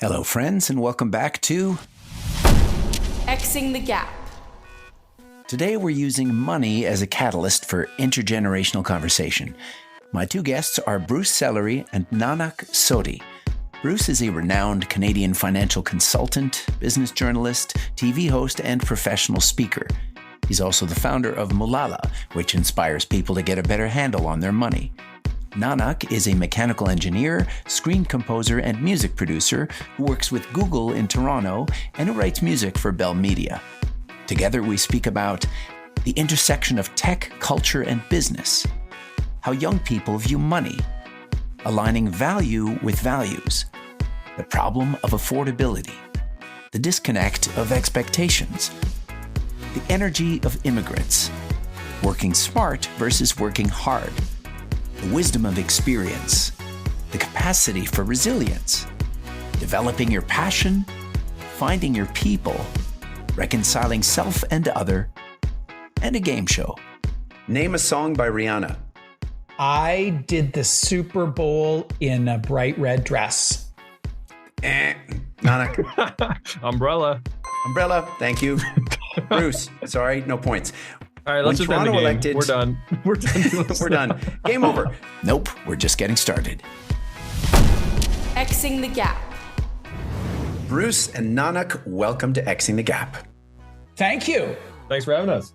Hello, friends, and welcome back to Xing the Gap. Today we're using money as a catalyst for intergenerational conversation. My two guests are Bruce Sellery and Naanak Sodhi. Bruce is a renowned Canadian financial consultant, business journalist, TV host, and professional speaker. He's also the founder of Moolala, which inspires people to get a better handle on their money. Naanak is a mechanical engineer, screen composer, and music producer who works with Google in Toronto and who writes music for Bell Media. Together we speak about the intersection of tech, culture, and business, how young people view money, aligning value with values, the problem of affordability, the disconnect of expectations, the energy of immigrants, working smart versus working hard, the wisdom of experience, the capacity for resilience, developing your passion, finding your people, reconciling self and other, and a game show. Name a song by Rihanna. I did the Super Bowl in a bright red dress. Naanak. Umbrella. Umbrella. Thank you. Bruce. Sorry, no points. All right, let's just end the game. Elected, We're done. We're done. We're done. Game over. Nope, we're just getting started. Xing the Gap. Bruce and Naanak, welcome to Xing the Gap. Thank you. Thanks for having us.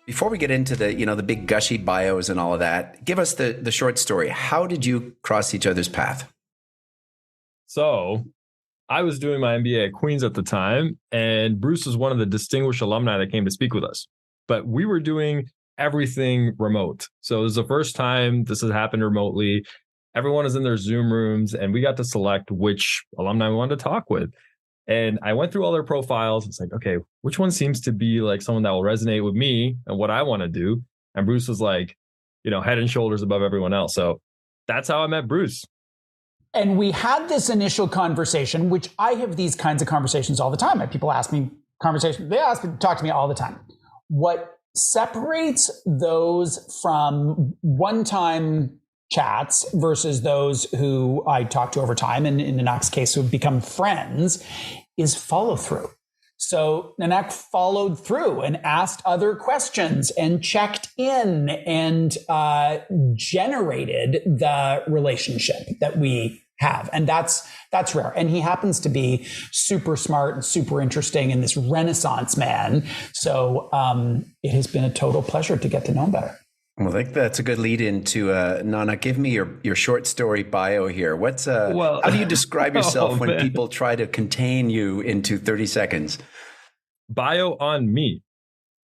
Before we get into the big gushy bios and all of that, give us the short story. How did you cross each other's path? So I was doing my MBA at Queen's at the time, and Bruce was one of the distinguished alumni that came to speak with us. But we were doing everything remote. So it was the first time this has happened remotely. Everyone is in their Zoom rooms, and we got to select which alumni we wanted to talk with. And I went through all their profiles. It's like, okay, which one seems to be like someone that will resonate with me and what I want to do? And Bruce was like, head and shoulders above everyone else. So that's how I met Bruce. And we had this initial conversation, which I have these kinds of conversations all the time. People ask me talk to me all the time. What separates those from one-time chats versus those who I talk to over time, and in Naanak's case, who have become friends, is follow through. So Naanak followed through and asked other questions and checked in and generated the relationship that we have. And that's rare. And he happens to be super smart and super interesting and this Renaissance man. So it has been a total pleasure to get to know him better. Well, I think that's a good lead into Naanak. Give me your short story bio here. How do you describe yourself when people try to contain you into 30 seconds? Bio on me.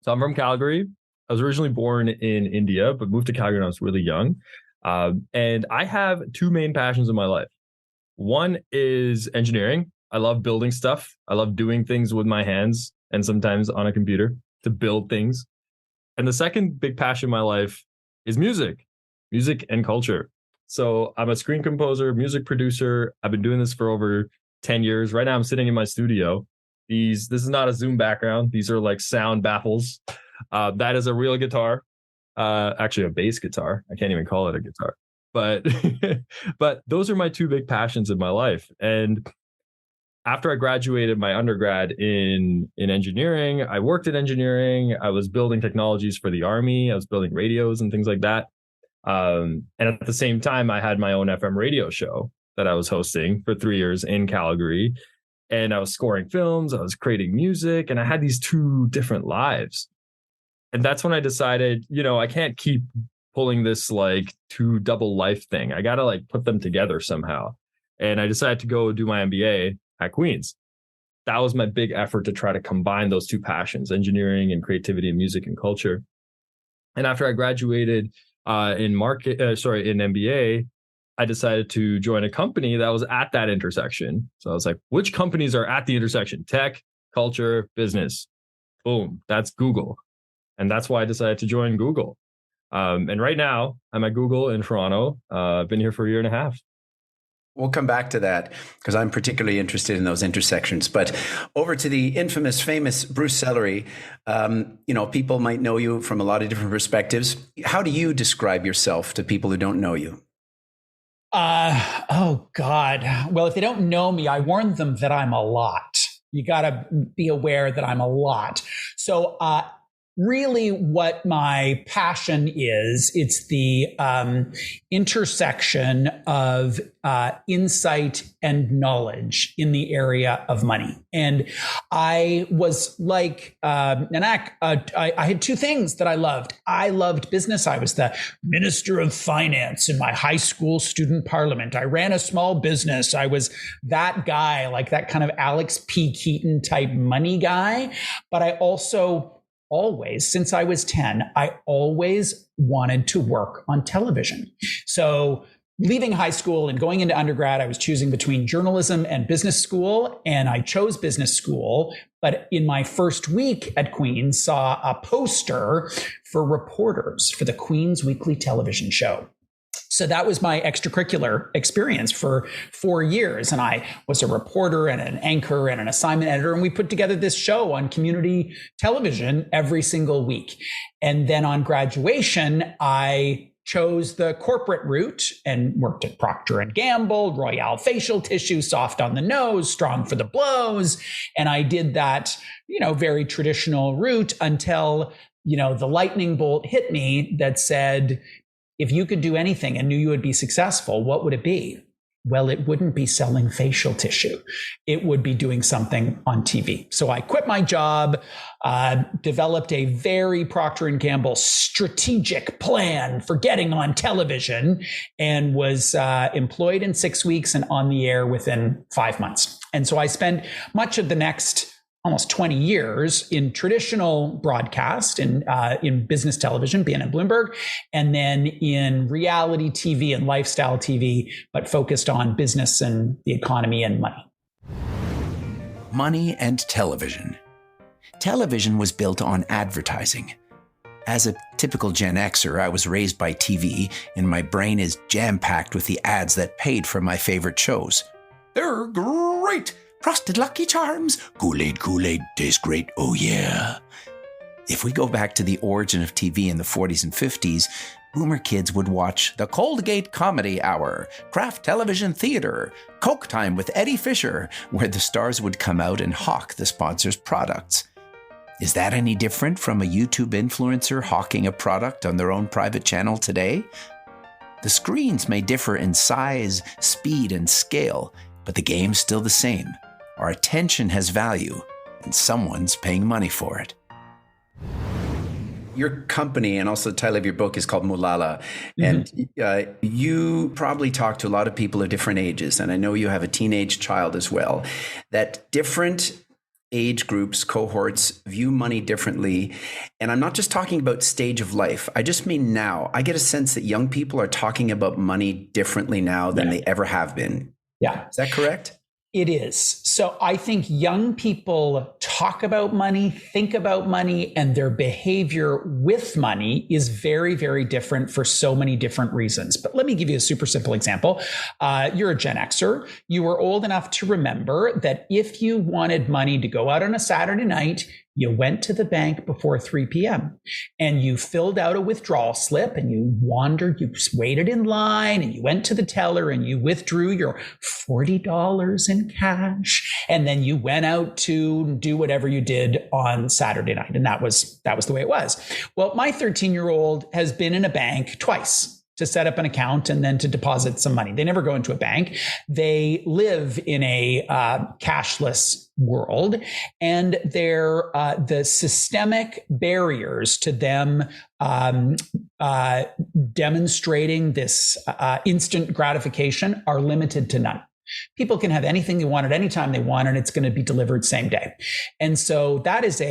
So I'm from Calgary. I was originally born in India, but moved to Calgary when I was really young. And I have two main passions in my life. One is engineering. I love building stuff. I love doing things with my hands and sometimes on a computer to build things. And the second big passion in my life is music and culture. So I'm a screen composer, music producer. I've been doing this for over 10 years. Right now I'm sitting in my studio. This is not a Zoom background. These are like sound baffles. That is a real guitar. Actually a bass guitar. I can't even call it a guitar. But but those are my two big passions in my life. And after I graduated my undergrad in engineering, I worked in engineering. I was building technologies for the Army. I was building radios and things like that. And at the same time, I had my own FM radio show that I was hosting for 3 years in Calgary. And I was scoring films. I was creating music. And I had these two different lives. And that's when I decided, I can't keep pulling this like two double life thing. I got to like put them together somehow. And I decided to go do my MBA at Queen's. That was my big effort to try to combine those two passions, engineering and creativity and music and culture. And after I graduated in MBA, I decided to join a company that was at that intersection. So I was like, which companies are at the intersection? Tech, culture, business. Boom, that's Google. And that's why I decided to join Google. And right now I'm at Google in Toronto. I've been here for a year and a half. We'll come back to that because I'm particularly interested in those intersections. But over to the infamous, famous Bruce Sellery. People might know you from a lot of different perspectives. How do you describe yourself to people who don't know you? Oh, God. Well, if they don't know me, I warned them that I'm a lot. You got to be aware that I'm a lot. So, really what my passion is, it's the intersection of insight and knowledge in the area of money. And I was like Naanak, I had two things that I loved. I loved business. I was the minister of finance in my high school student parliament. I ran a small business. I was that guy, like that kind of Alex P. Keaton type money guy. But I also always, since I was 10, I always wanted to work on television. So leaving high school and going into undergrad, I was choosing between journalism and business school, and I chose business school. But in my first week at Queen's, saw a poster for reporters for the Queen's weekly television show. So that was my extracurricular experience for 4 years. And I was a reporter and an anchor and an assignment editor. And we put together this show on community television every single week. And then on graduation, I chose the corporate route and worked at Procter & Gamble, Royale Facial Tissue, soft on the nose, strong for the blows. And I did that, very traditional route until, the lightning bolt hit me that said, if you could do anything and knew you would be successful, what would it be? Well, it wouldn't be selling facial tissue. It would be doing something on TV. So I quit my job, developed a very Procter & Gamble strategic plan for getting on television, and was employed in 6 weeks and on the air within 5 months. And so I spent much of the next almost 20 years in traditional broadcast and in business television, being at Bloomberg, and then in reality TV and lifestyle TV, but focused on business and the economy and money. Money and television. Television was built on advertising. As a typical Gen Xer, I was raised by TV, and my brain is jam-packed with the ads that paid for my favorite shows. They're great! Frosted Lucky Charms, Kool-Aid tastes great, oh yeah. If we go back to the origin of TV in the 40s and 50s, boomer kids would watch the Coldgate Comedy Hour, Kraft Television Theater, Coke Time with Eddie Fisher, where the stars would come out and hawk the sponsor's products. Is that any different from a YouTube influencer hawking a product on their own private channel today? The screens may differ in size, speed, and scale, but the game's still the same. Our attention has value, and someone's paying money for it. Your company and also the title of your book is called Moolala. Mm-hmm. And you probably talk to a lot of people of different ages, and I know you have a teenage child as well, that different age groups, cohorts view money differently. And I'm not just talking about stage of life. I just mean now. I get a sense that young people are talking about money differently now than they ever have been. Yeah. Is that correct? It is. So I think young people talk about money, think about money, and their behavior with money is very, very different for so many different reasons. But let me give you a super simple example. You're a Gen Xer. You were old enough to remember that if you wanted money to go out on a Saturday night, you went to the bank before 3 p.m. and you filled out a withdrawal slip and you wandered, you waited in line and you went to the teller and you withdrew your $40 in cash. And then you went out to do whatever you did on Saturday night. And that was the way it was. Well, my 13-year-old has been in a bank twice to set up an account and then to deposit some money. They never go into a bank. They live in a cashless world, and the systemic barriers to them demonstrating this instant gratification are limited to none. People can have anything they want at any time they want, and it's going to be delivered same day. And so that is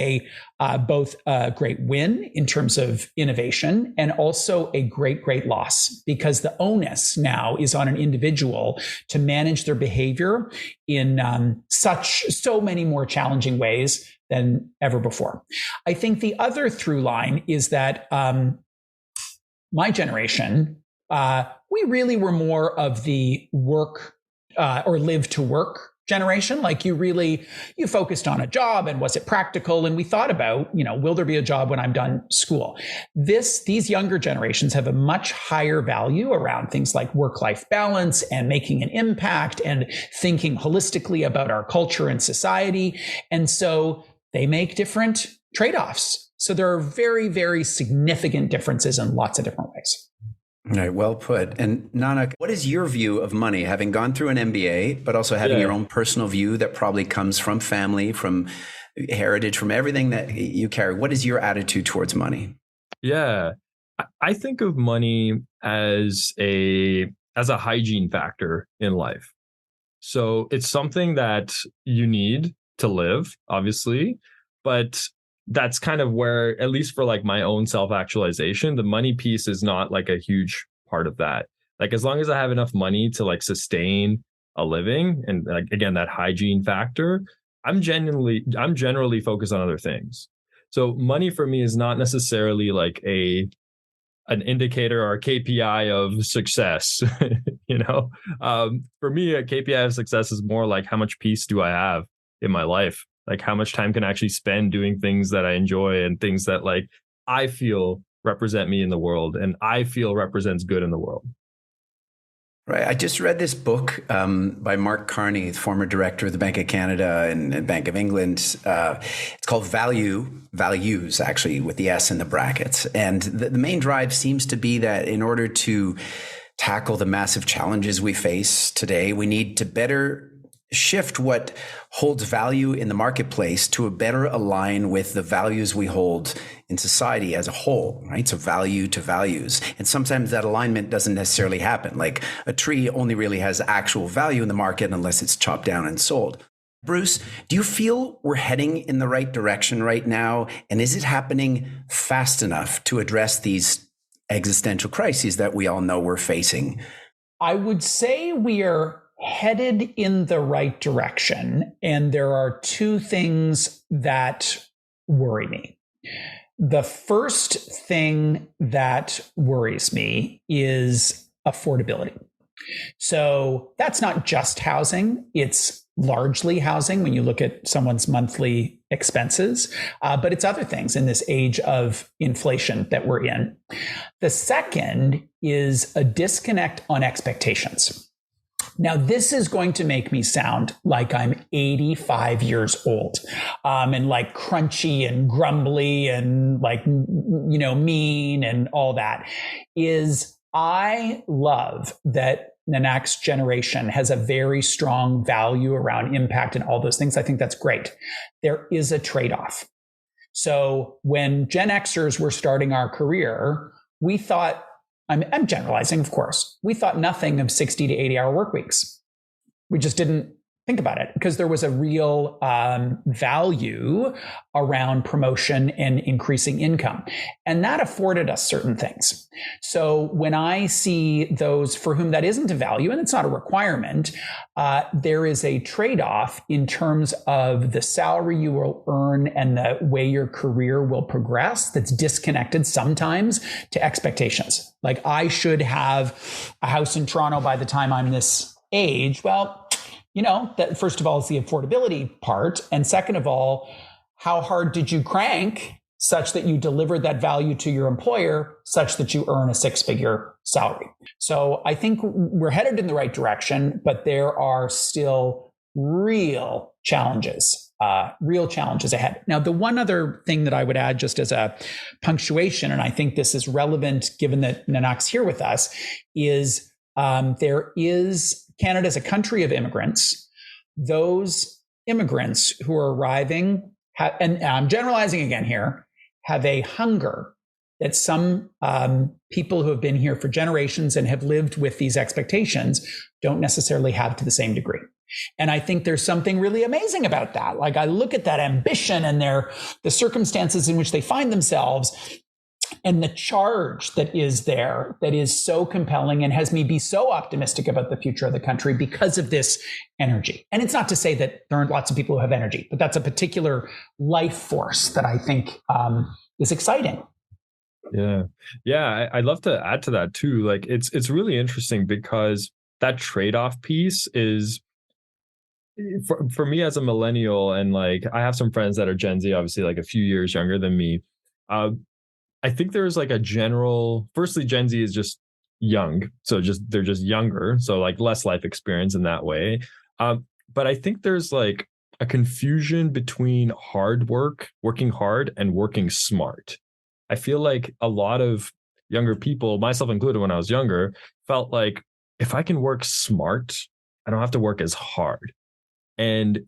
both a great win in terms of innovation and also a great, great loss, because the onus now is on an individual to manage their behavior in so many more challenging ways than ever before. I think the other through line is that my generation, we really were more of the work or live to work generation. Like you focused on a job and was it practical? And we thought about, will there be a job when I'm done school? These younger generations have a much higher value around things like work-life balance and making an impact and thinking holistically about our culture and society. And so they make different trade-offs. So there are very, very significant differences in lots of different ways. Right, well put. And Naanak, what is your view of money, having gone through an MBA, but also having your own personal view that probably comes from family, from heritage, from everything that you carry? What is your attitude towards money? Yeah, I think of money as a hygiene factor in life. So it's something that you need to live, obviously, but that's kind of where, at least for like my own self-actualization, the money piece is not like a huge part of that. Like as long as I have enough money to like sustain a living and like, again, that hygiene factor, I'm generally focused on other things. So money for me is not necessarily like an indicator or a KPI of success. For me, a KPI of success is more like how much peace do I have in my life? Like how much time can I actually spend doing things that I enjoy and things that like I feel represent me in the world and I feel represents good in the world. Right. I just read this book by Mark Carney, the former director of the Bank of Canada and Bank of England. It's called Values, actually, with the S in the brackets. And the main drive seems to be that in order to tackle the massive challenges we face today, we need to better shift what holds value in the marketplace to a better align with the values we hold in society as a whole, right? So value to values. And sometimes that alignment doesn't necessarily happen. Like a tree only really has actual value in the market unless it's chopped down and sold. Bruce, do you feel we're heading in the right direction right now? And is it happening fast enough to address these existential crises that we all know we're facing? I would say we are headed in the right direction. And there are two things that worry me. The first thing that worries me is affordability. So that's not just housing. It's largely housing when you look at someone's monthly expenses, but it's other things in this age of inflation that we're in. The second is a disconnect on expectations. Now, this is going to make me sound like I'm 85 years old, and like crunchy and grumbly and like, mean and all that. I love that Naanak's generation has a very strong value around impact and all those things. I think that's great. There is a trade-off. So when Gen Xers were starting our career, we thought, I'm generalizing, of course. We thought nothing of 60 to 80-hour work weeks. We just didn't think about it because there was a real value around promotion and increasing income. And that afforded us certain things. So when I see those for whom that isn't a value, and it's not a requirement, there is a trade-off in terms of the salary you will earn and the way your career will progress that's disconnected sometimes to expectations. Like I should have a house in Toronto by the time I'm this age. Well, that first of all is the affordability part. And second of all, how hard did you crank such that you delivered that value to your employer such that you earn a six-figure salary? So I think we're headed in the right direction, but there are still real challenges ahead. Now, the one other thing that I would add just as a punctuation, and I think this is relevant given that Naanak's here with us, is Canada is a country of immigrants. Those immigrants who are arriving, and I'm generalizing again here, have a hunger that some people who have been here for generations and have lived with these expectations don't necessarily have to the same degree. And I think there's something really amazing about that. Like I look at that ambition and the circumstances in which they find themselves, and the charge that is there that is so compelling and has me be so optimistic about the future of the country because of this energy. And it's not to say that there aren't lots of people who have energy, but that's a particular life force that I think is exciting. Yeah. I'd love to add to that too. Like it's really interesting because that trade-off piece is for me as a millennial, and like I have some friends that are Gen Z, obviously like a few years younger than me. Uh, I think there's like a general, firstly, Gen Z is just young. So they're just younger. So like less life experience in that way. But I think there's like a confusion between hard work, working hard, and working smart. I feel like a lot of younger people, myself included when I was younger, felt like if I can work smart, I don't have to work as hard. And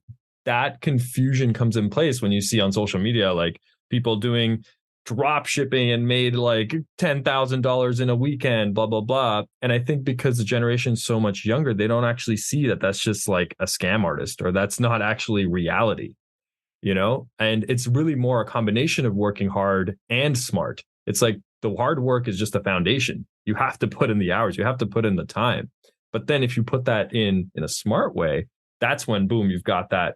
that confusion comes in place when you see on social media, like people doing drop shipping and made like $10,000 in a weekend, blah, blah, blah. And I think because the generation's so much younger, they don't actually see that that's just like a scam artist, or that's not actually reality, you know? And it's really more a combination of working hard and smart. It's like the hard work is just a foundation. You have to put in the hours, you have to put in the time. But then if you put that in a smart way, that's when, boom, you've got that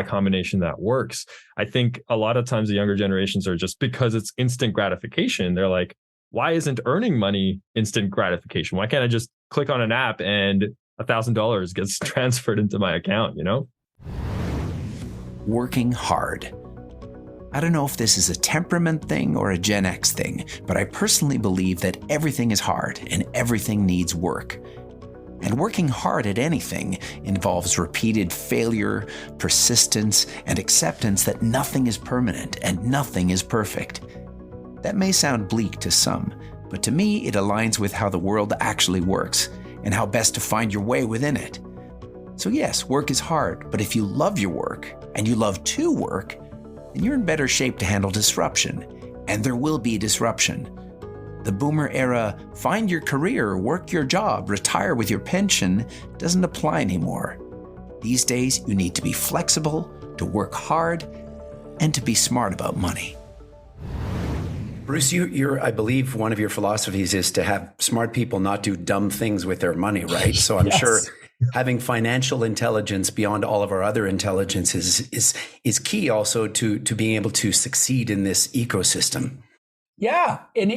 combination that works. I think a lot of times the younger generations are just, because it's instant gratification, they're like, why isn't earning money instant gratification? Why can't I just click on an app and $1,000 gets transferred into my account, you know? Working hard. I don't know if this is a temperament thing or a Gen X thing, but I personally believe that everything is hard and everything needs work. And working hard at anything involves repeated failure, persistence, and acceptance that nothing is permanent and nothing is perfect. That may sound bleak to some, but to me it aligns with how the world actually works and how best to find your way within it. So yes, work is hard, but if you love your work and you love to work, then you're in better shape to handle disruption. And there will be disruption. The boomer era, find your career, work your job, retire with your pension, doesn't apply anymore. These days, you need to be flexible, to work hard, and to be smart about money. Bruce, I believe one of your philosophies is to have smart people not do dumb things with their money, right? So I'm sure having financial intelligence beyond all of our other intelligences is key also to being able to succeed in this ecosystem. Yeah. And,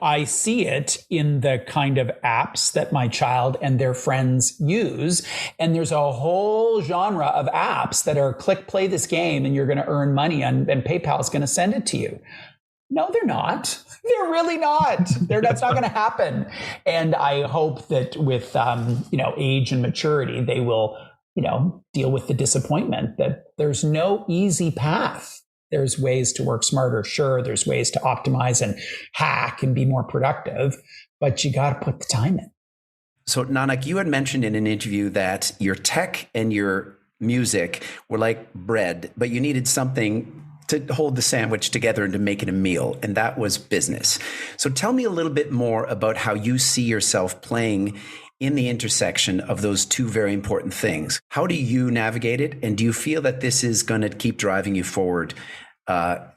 I see it in the kind of apps that my child and their friends use. And there's a whole genre of apps that are play this game and you're going to earn money and PayPal is going to send it to you. No, they're not. They're really not. That's not going to happen. And I hope that with, age and maturity, they will, deal with the disappointment that there's no easy path. There's ways to work smarter. Sure, there's ways to optimize and hack and be more productive, but you got to put the time in. So, Naanak, you had mentioned in an interview that your tech and your music were like bread, but you needed something to hold the sandwich together and to make it a meal, and that was business. So tell me a little bit more about how you see yourself playing in the intersection of those two very important things. How do you navigate it? And do you feel that this is going to keep driving you forward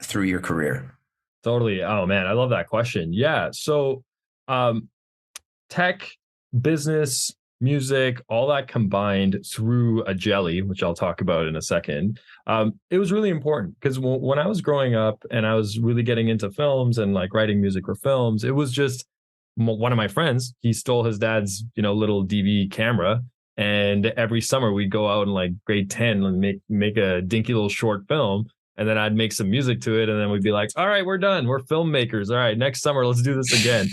through your career? Totally. Oh man, I love that question. Yeah. So tech, business, music, all that combined through a jelly, which I'll talk about in a second. It was really important because when I was growing up and I was really getting into films and like writing music for films, it was just one of my friends, he stole his dad's, little DV camera. And every summer we'd go out in like grade 10 and make a dinky little short film. And then I'd make some music to it. And then we'd be like, all right, we're done. We're filmmakers. All right, next summer, let's do this again.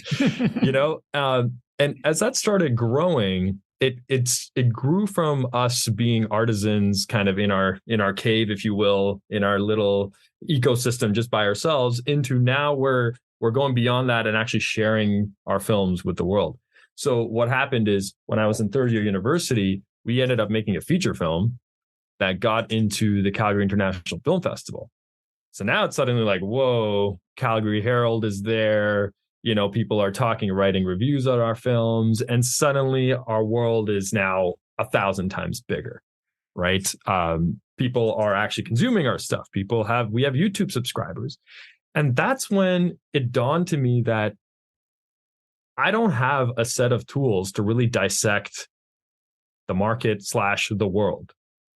And as that started growing, it grew from us being artisans kind of in our cave, if you will, in our little ecosystem just by ourselves, into now we're going beyond that and actually sharing our films with the world. So what happened is when I was in third year university, we ended up making a feature film that got into the Calgary International Film Festival. So now it's suddenly like, whoa, Calgary Herald is there. People are talking, writing reviews on our films, and suddenly our world is now 1,000 times bigger, right? People are actually consuming our stuff. We have YouTube subscribers. And that's when it dawned to me that I don't have a set of tools to really dissect the market / the world.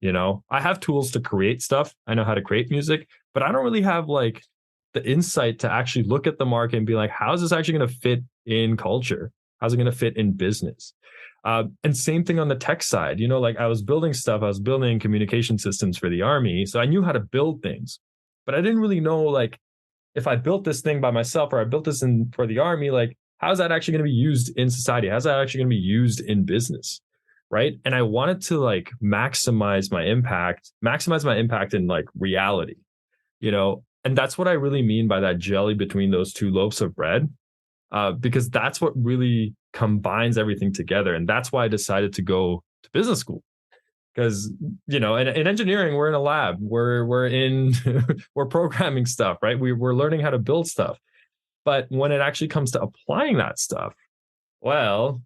I have tools to create stuff. I know how to create music, but I don't really have like the insight to actually look at the market and be like, how is this actually going to fit in culture? How's it going to fit in business? And same thing on the tech side. Like I was building stuff. I was building communication systems for the Army. So I knew how to build things, but I didn't really know, like, if I built this thing by myself or I built this for the Army, like, how's that actually going to be used in society? How's that actually going to be used in business? Right. And I wanted to like maximize my impact in like reality, and that's what I really mean by that jelly between those two loaves of bread, because that's what really combines everything together. And that's why I decided to go to business school. Because, in engineering, we're in a lab, we're in, we're programming stuff, right? We're learning how to build stuff. But when it actually comes to applying that stuff, well,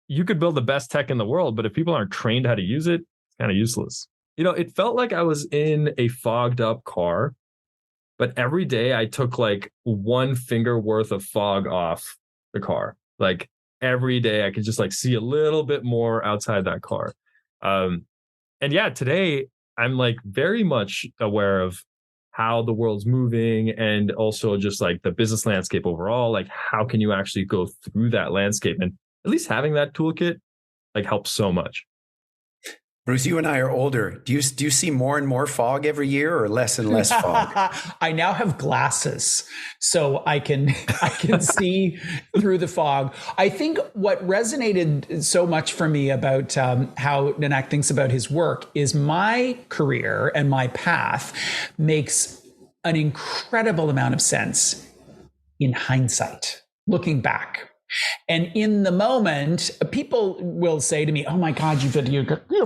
you could build the best tech in the world, but if people aren't trained how to use it, it's kind of useless. It felt like I was in a fogged up car, but every day I took like one finger worth of fog off the car. Like every day I could just like see a little bit more outside that car. And yeah, today I'm like very much aware of how the world's moving and also just like the business landscape overall. Like how can you actually go through that landscape? And at least having that toolkit like helps so much. Bruce, you and I are older. Do you see more and more fog every year or less and less fog? I now have glasses, so I can see through the fog. I think what resonated so much for me about how Naanak thinks about his work is my career and my path makes an incredible amount of sense in hindsight, looking back. And in the moment, people will say to me, "Oh my God, you've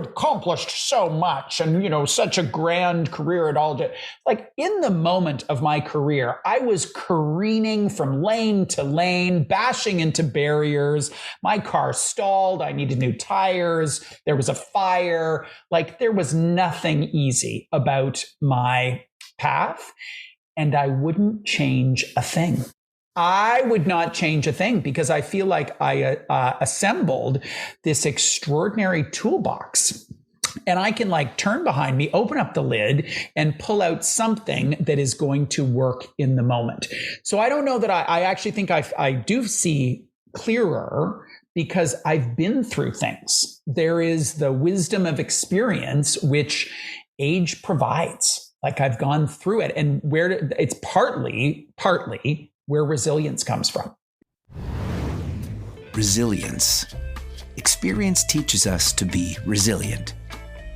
accomplished so much, and such a grand career at all." Like in the moment of my career, I was careening from lane to lane, bashing into barriers. My car stalled. I needed new tires. There was a fire. Like there was nothing easy about my path, and I wouldn't change a thing. I would not change a thing because I feel like I assembled this extraordinary toolbox, and I can like turn behind me, open up the lid, and pull out something that is going to work in the moment. So I don't know that I actually think I do see clearer because I've been through things. There is the wisdom of experience, which age provides. Like I've gone through it, and where it's partly where resilience comes from. Resilience. Experience teaches us to be resilient.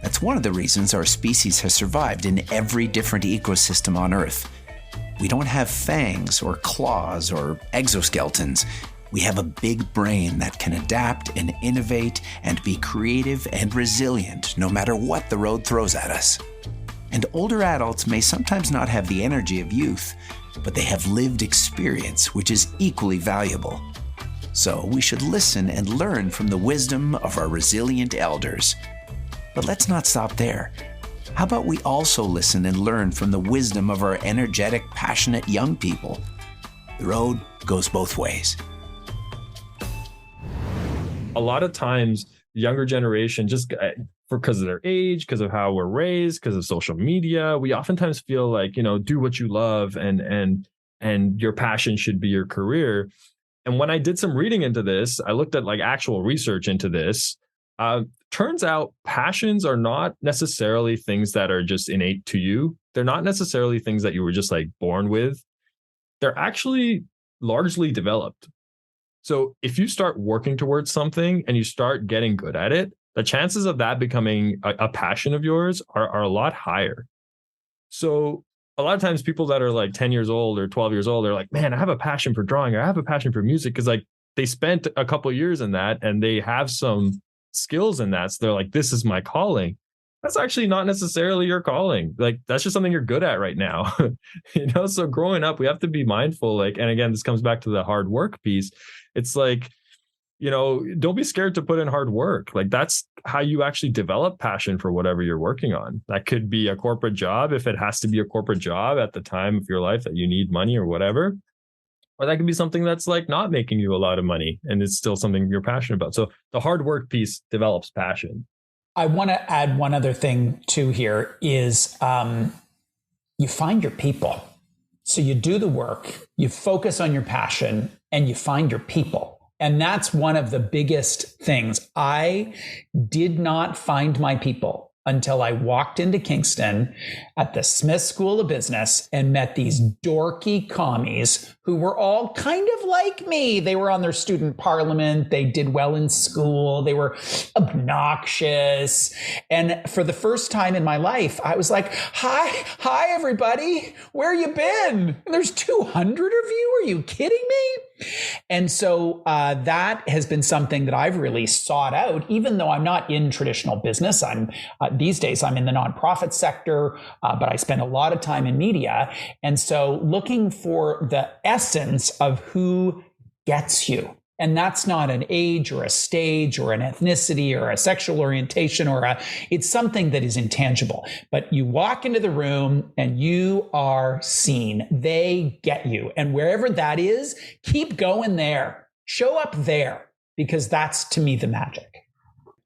That's one of the reasons our species has survived in every different ecosystem on Earth. We don't have fangs or claws or exoskeletons. We have a big brain that can adapt and innovate and be creative and resilient no matter what the road throws at us. And older adults may sometimes not have the energy of youth, but they have lived experience, which is equally valuable. So we should listen and learn from the wisdom of our resilient elders. But let's not stop there. How about we also listen and learn from the wisdom of our energetic, passionate young people? The road goes both ways. A lot of times, the younger generation, just because of their age, because of how we're raised, because of social media, we oftentimes feel like, do what you love and your passion should be your career. And when I did some reading into this, I looked at like actual research into this. Turns out passions are not necessarily things that are just innate to you. They're not necessarily things that you were just like born with. They're actually largely developed. So if you start working towards something and you start getting good at it, the chances of that becoming a passion of yours are a lot higher. So a lot of times people that are like 10 years old or 12 years old are like, man, I have a passion for drawing, or I have a passion for music, because like they spent a couple of years in that and they have some skills in that. So they're like, this is my calling. That's actually not necessarily your calling. Like that's just something you're good at right now. So growing up, we have to be mindful. Like, and again, this comes back to the hard work piece. It's like, don't be scared to put in hard work. Like that's how you actually develop passion for whatever you're working on. That could be a corporate job if it has to be a corporate job at the time of your life that you need money or whatever. Or that could be something that's like not making you a lot of money and it's still something you're passionate about. So the hard work piece develops passion. I want to add one other thing too here is you find your people. So you do the work, you focus on your passion, and you find your people. And that's one of the biggest things. I did not find my people until I walked into Kingston at the Smith School of Business and met these dorky commies who were all kind of like me. They were on their student parliament. They did well in school. They were obnoxious. And for the first time in my life, I was like, hi, everybody. Where you been? And there's 200 of you. Are you kidding me? And so that has been something that I've really sought out, even though I'm not in traditional business. These days I'm in the nonprofit sector, but I spend a lot of time in media. And so looking for the essence of who gets you. And that's not an age or a stage or an ethnicity or a sexual orientation it's something that is intangible. But you walk into the room and you are seen. They get you. And wherever that is, keep going there. Show up there, because that's, to me, the magic.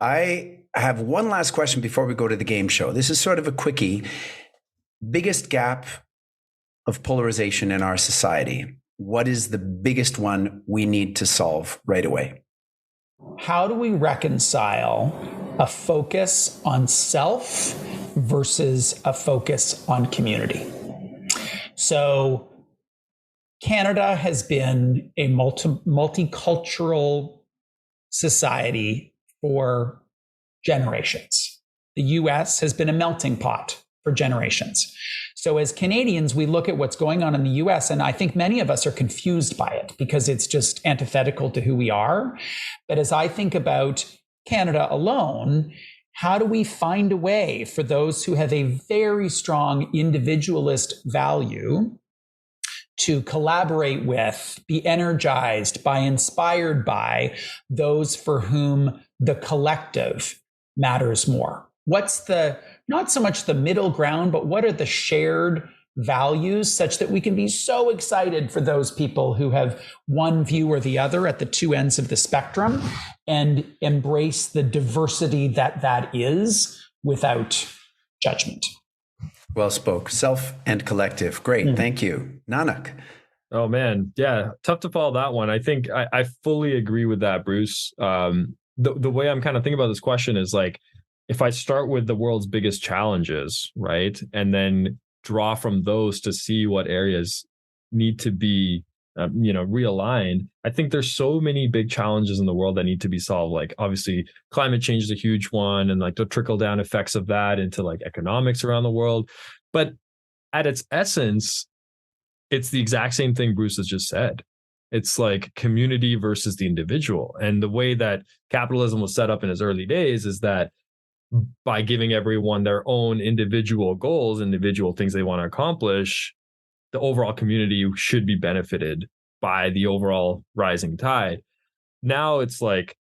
I have one last question before we go to the game show. This is sort of a quickie. Biggest gap of polarization in our society. What is the biggest one we need to solve right away? How do we reconcile a focus on self versus a focus on community? So Canada has been a multicultural society for generations. The US has been a melting pot for generations. So as Canadians, we look at what's going on in the US, and I think many of us are confused by it because it's just antithetical to who we are. But as I think about Canada alone, how do we find a way for those who have a very strong individualist value to collaborate with, be energized by, inspired by those for whom the collective matters more? What's not so much the middle ground, but what are the shared values such that we can be so excited for those people who have one view or the other at the two ends of the spectrum and embrace the diversity that is without judgment. Well spoke. Self and collective. Great. Thank you. Naanak. Oh, man. Yeah. Tough to follow that one. I think I fully agree with that, Bruce. The way I'm kind of thinking about this question is like, if I start with the world's biggest challenges, right, and then draw from those to see what areas need to be, realigned, I think there's so many big challenges in the world that need to be solved. Like, obviously, climate change is a huge one, and like the trickle down effects of that into like economics around the world. But at its essence, it's the exact same thing Bruce has just said. It's like community versus the individual. And the way that capitalism was set up in its early days is that by giving everyone their own individual goals, individual things they want to accomplish, the overall community should be benefited by the overall rising tide. Now it's like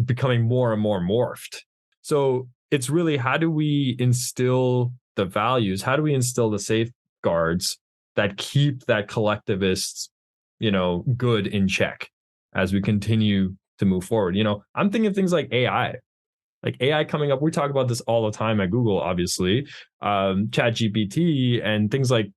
becoming more and more morphed. So it's really, how do we instill the values? How do we instill the safeguards that keep that collectivist, good in check as we continue to move forward? I'm thinking of things like AI. Like AI coming up, we talk about this all the time at Google, obviously, ChatGPT and things like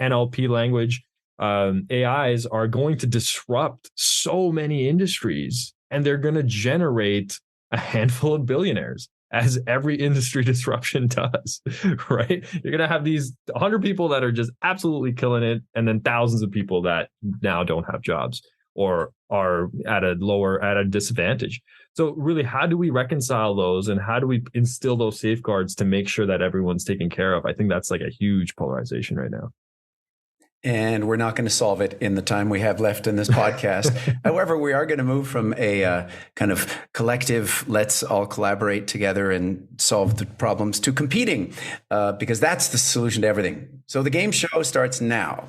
NLP language, AIs are going to disrupt so many industries, and they're going to generate a handful of billionaires, as every industry disruption does, right? You're going to have these 100 people that are just absolutely killing it, and then thousands of people that now don't have jobs or are at a disadvantage. So really, how do we reconcile those, and how do we instill those safeguards to make sure that everyone's taken care of? I think that's like a huge polarization right now. And we're not going to solve it in the time we have left in this podcast. However, we are going to move from a kind of collective, let's all collaborate together and solve the problems, to competing, because that's the solution to everything. So the game show starts now.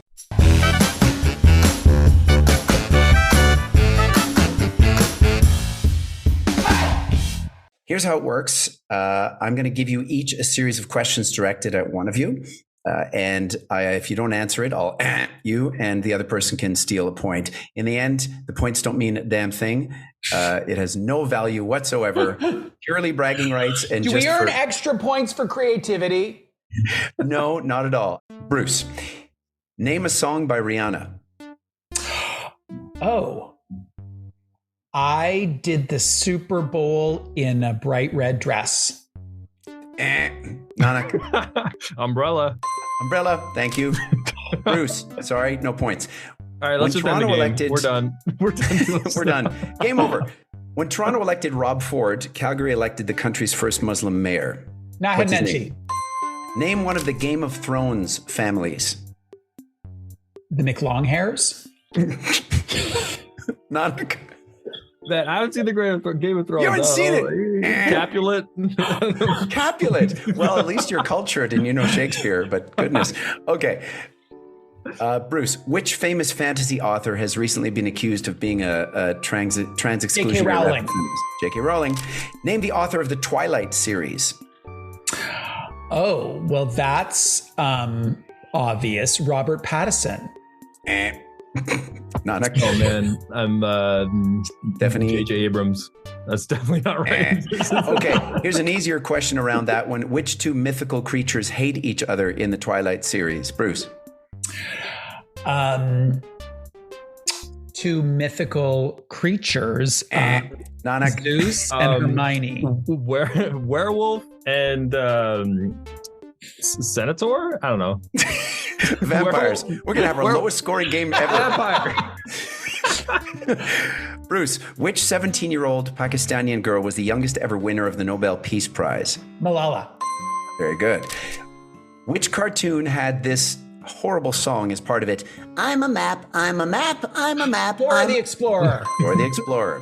Here's how it works. I'm going to give you each a series of questions directed at one of you. If you don't answer it, I'll you, and the other person can steal a point. In the end, the points don't mean a damn thing. It has no value whatsoever, purely bragging rights. And do we earn extra points for creativity? No, not at all. Bruce, name a song by Rihanna. Oh, I did the Super Bowl in a bright red dress. Naanak. Umbrella. Umbrella. Thank you. Bruce. Sorry, no points. All right, let's just end the game. We're done. We're done. We're done. Game over. When Toronto elected Rob Ford, Calgary elected the country's first Muslim mayor. What's his name? Name one of the Game of Thrones families. The McLonghairs? Naanak. That I haven't seen the Game of Thrones. You haven't seen it? Capulet. Capulet. Well, at least you're cultured and you know Shakespeare, but goodness. Okay. Bruce, which famous fantasy author has recently been accused of being a trans exclusionary? J.K. Rowling. J.K. Rowling. Name the author of the Twilight series. Oh, well, that's obvious. Robert Pattinson. Naanak. Oh man, I'm Stephanie. J.J. Abrams. That's definitely not right. Okay, here's an easier question around that one. Which two mythical creatures hate each other in the Twilight series? Bruce. Two mythical creatures. Naanak. Zeus and Hermione. Werewolf and Senator? I don't know. Vampires. We're going to have our lowest scoring game ever. Vampire. Bruce, which 17-year-old Pakistani girl was the youngest ever winner of the Nobel Peace Prize? Malala. Very good. Which cartoon had this horrible song as part of it? I'm a map, I'm a map, I'm a map. Dora the Explorer. Dora the Explorer.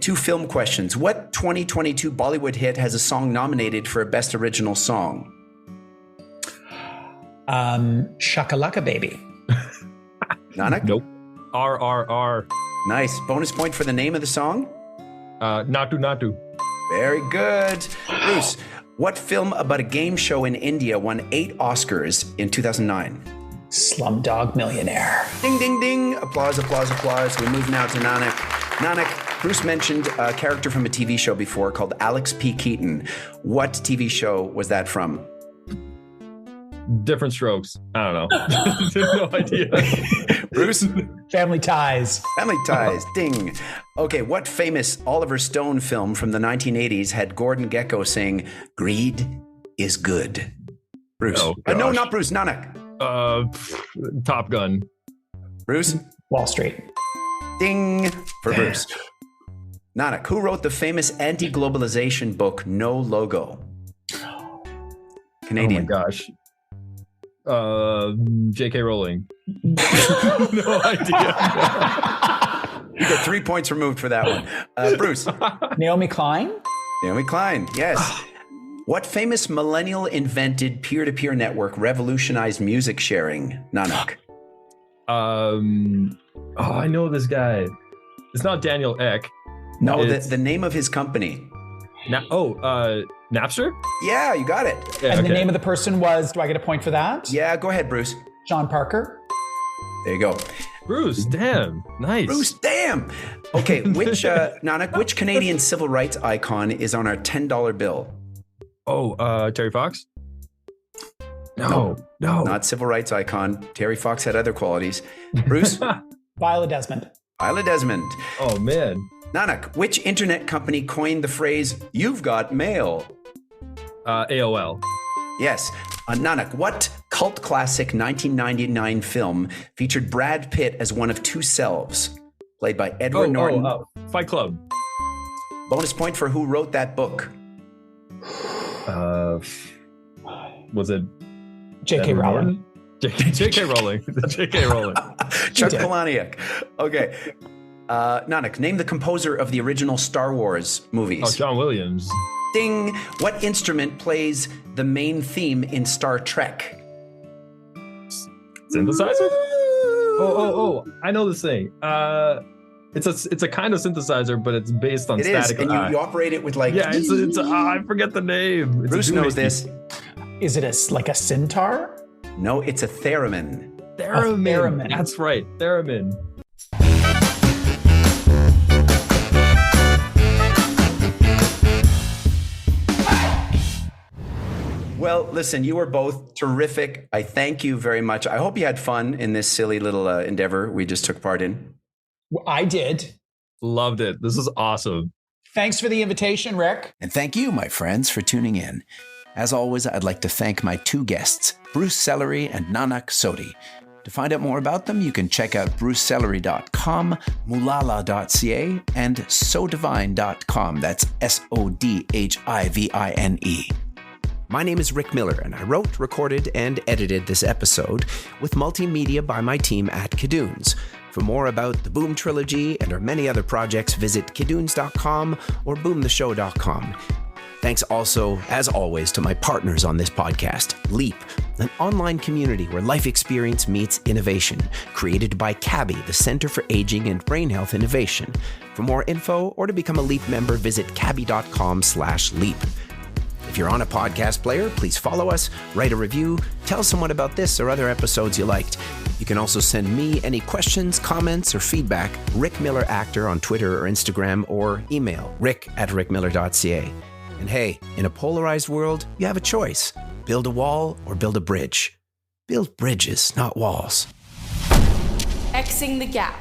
Two film questions. What 2022 Bollywood hit has a song nominated for Best Original Song? Shakalaka Baby. Naanak? Nope. RRR. Nice. Bonus point for the name of the song? Natu. Very good. Bruce, what film about a game show in India won 8 Oscars in 2009? Slumdog Millionaire. Ding, ding, ding. Applause, applause, applause. We move now to Naanak. Naanak, Bruce mentioned a character from a TV show before called Alex P. Keaton. What TV show was that from? Different Strokes. I don't know. No idea. Bruce? Family Ties. Family Ties. Ding. Okay, what famous Oliver Stone film from the 1980s had Gordon Gekko saying, "Greed is good"? Bruce. Oh, no, not Bruce. Naanak. Top Gun. Bruce? Wall Street. Ding for Bruce. Naanak, who wrote the famous anti-globalization book, No Logo? Canadian. Oh my gosh. J.K. Rowling. No idea. You get 3 points removed for that one. Bruce. Naomi Klein. Naomi Klein, yes. What famous millennial invented peer-to-peer network revolutionized music sharing? Naanak. I know this guy. It's not Daniel Ek. No, the name of his company. Napster? Yeah, you got it. Yeah, And the name of the person was, do I get a point for that? Yeah, go ahead, Bruce. Sean Parker. There you go. Bruce, damn. Nice. Bruce, damn. Okay, which Naanak, which Canadian civil rights icon is on our $10 bill? Oh, Terry Fox? No. Not civil rights icon. Terry Fox had other qualities. Bruce? Viola Desmond. Viola Desmond. Oh, man. Naanak, which internet company coined the phrase, "You've got mail"? AOL. Yes. Naanak, what cult classic 1999 film featured Brad Pitt as one of two selves, played by Edward Norton? Fight Club. Bonus point for who wrote that book. Was it J.K. Rowling. J.K. Rowling. J.K. Rowling. Chuck Palahniuk. Okay. Naanak, name the composer of the original Star Wars movies. Oh, John Williams. Ding. What instrument plays the main theme in Star Trek? Synthesizer? Oh! I know this thing. It's a kind of synthesizer, but it's based on static. And you operate it with like. Yeah, it's I forget the name. Bruce knows this. Is it like a centaur? No, it's a theremin. Theremin. That's right, theremin. Well, listen, you were both terrific. I thank you very much. I hope you had fun in this silly little endeavor we just took part in. I did. Loved it. This is awesome. Thanks for the invitation, Rick. And thank you, my friends, for tuning in. As always, I'd like to thank my two guests, Bruce Sellery and Naanak Sodhi. To find out more about them, you can check out brucesellery.com, moolala.ca, and sodivine.com. That's SODHIVINE. My name is Rick Miller, and I wrote, recorded, and edited this episode with multimedia by my team at Kidoons. For more about the Boom Trilogy and our many other projects, visit kidoons.com or boomtheshow.com. Thanks also, as always, to my partners on this podcast, Leap, an online community where life experience meets innovation, created by CABI, the Center for Aging and Brain Health Innovation. For more info or to become a Leap member, visit cabi.com/leap. If you're on a podcast player, please follow us, write a review, tell someone about this or other episodes you liked. You can also send me any questions, comments, or feedback, Rick Miller Actor on Twitter or Instagram, or email rick@rickmiller.ca. And hey, in a polarized world, you have a choice. Build a wall or build a bridge. Build bridges, not walls. Xing the gap.